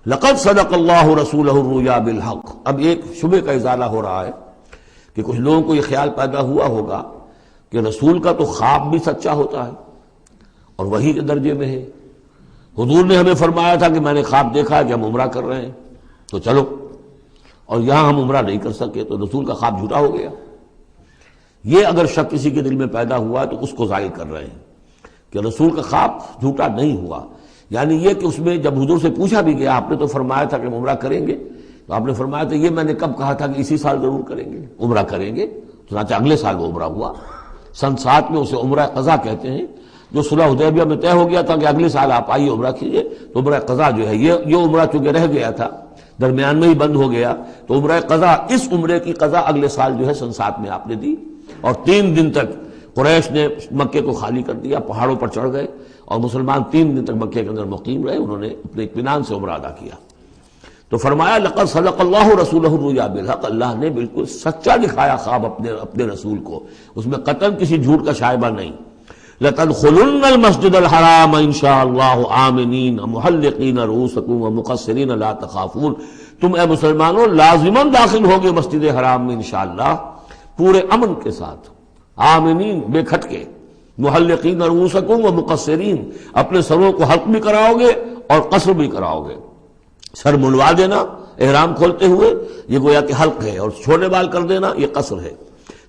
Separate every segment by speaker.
Speaker 1: لقد صدق اللہ رسولہ الرؤیا بالحق۔ اب ایک شبہ کا ازالہ ہو رہا ہے کہ کچھ لوگوں کو یہ خیال پیدا ہوا ہوگا کہ رسول کا تو خواب بھی سچا ہوتا ہے اور وحی کے درجے میں ہے۔ حضور نے ہمیں فرمایا تھا کہ میں نے خواب دیکھا ہے کہ ہم عمرہ کر رہے ہیں تو چلو، اور یہاں ہم عمرہ نہیں کر سکے تو رسول کا خواب جھوٹا ہو گیا۔ یہ اگر شک کسی کے دل میں پیدا ہوا تو اس کو ظاہر کر رہے ہیں کہ رسول کا خواب جھوٹا نہیں ہوا، یعنی یہ کہ اس میں جب حضور سے پوچھا بھی گیا آپ نے تو فرمایا تھا کہ ہم عمرہ کریں گے، تو آپ نے فرمایا تھا یہ میں نے کب کہا تھا کہ اسی سال ضرور کریں گے، عمرہ کریں گے، چنانچہ اگلے سال وہ عمرہ ہوا۔ سن 7 میں اسے عمرہ قضا کہتے ہیں، جو صلح حدیبیہ میں طے ہو گیا تھا کہ اگلے سال آپ آئیے عمرہ کیجیے، تو عمرہ قضا جو ہے یہ عمرہ چونکہ رہ گیا تھا درمیان میں ہی بند ہو گیا، تو عمرہ قضا، اس عمرے کی قضا اگلے سال جو ہے سن 7 میں آپ نے دی، اور 3 دن تک قریش نے مکے کو خالی کر دیا، پہاڑوں پر چڑھ گئے اور مسلمان 3 دن تک مکے کے اندر مقیم رہے، انہوں نے اپنے اطمینان سے عمرہ ادا کیا۔ تو فرمایا لقد صدق اللہ رسولہ الرؤیا بالحق، اللہ نے بالکل سچا دکھایا خواب اپنے رسول کو، اس میں قطعاً کسی جھوٹ کا شائبہ نہیں۔ لَتَدْخُلُنَّ الْمَسْجِدَ الْحَرَامَ إِنْ شَاءَ اللَّهُ آمِنِينَ مُحَلِّقِينَ رُؤُوسَكُمْ وَمُقَصِّرِينَ لَا تَخَافُونَ، تم اے مسلمانوں لازماً داخل ہوگے مسجد حرام میں انشاءاللہ پورے امن کے ساتھ، آمنین بے کھٹکے، محلقین رؤوسکم ومقصرین، اپنے سروں کو حلق بھی کراؤ گے اور قصر بھی کراؤ گے۔ سر منڈوا دینا احرام کھولتے ہوئے یہ گویا کہ حلق ہے، اور چھوٹے بال کر دینا یہ قصر ہے۔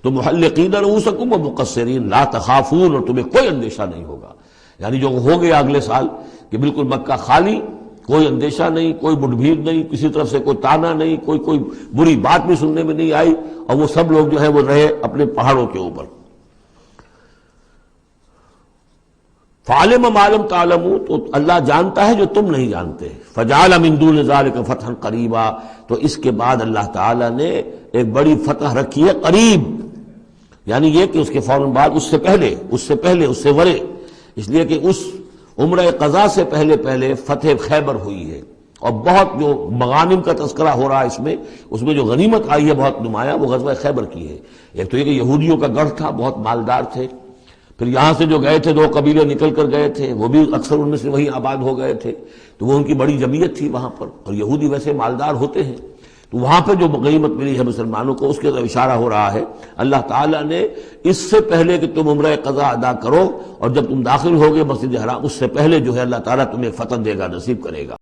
Speaker 1: تو محلقین رؤوسکم ومقصرین لا تخافون، اور تمہیں کوئی اندیشہ نہیں ہوگا، یعنی جو ہو گیا اگلے سال کہ بالکل مکہ خالی، کوئی اندیشہ نہیں، کوئی مٹ بھیڑ نہیں، کسی طرف سے کوئی تانا نہیں، کوئی بری بات بھی سننے میں نہیں آئی، اور وہ سب لوگ جو ہے وہ رہے اپنے پہاڑوں کے اوپر۔ فعلم ما لم تعلموا، تو اللہ جانتا ہے جو تم نہیں جانتے۔ فجعل من دون ذلك فتحا قریبا، تو اس کے بعد اللہ تعالی نے ایک بڑی فتح رکھی ہے قریب، یعنی یہ کہ اس کے فوراً بعد اس سے ورے، اس لیے کہ اس عمرہ قضا سے پہلے فتح خیبر ہوئی ہے، اور بہت جو مغانم کا تذکرہ ہو رہا ہے اس میں جو غنیمت آئی ہے بہت نمایاں، وہ غزوہ خیبر کی ہے۔ ایک تو یہ کہ یہودیوں کا گڑھ تھا، بہت مالدار تھے، پھر یہاں سے جو گئے تھے 2 قبیلے نکل کر گئے تھے، وہ بھی اکثر ان میں سے وہیں آباد ہو گئے تھے، تو وہ ان کی بڑی جمعیت تھی وہاں پر، اور یہودی ویسے مالدار ہوتے ہیں، تو وہاں پہ جو غنیمت ملی ہے مسلمانوں کو اس کے طرف اشارہ ہو رہا ہے۔ اللہ تعالیٰ نے اس سے پہلے کہ تم عمرہ قضا ادا کرو اور جب تم داخل ہوگے مسجد حرام، اس سے پہلے جو ہے اللہ تعالیٰ تمہیں فتح دے گا، نصیب کرے گا۔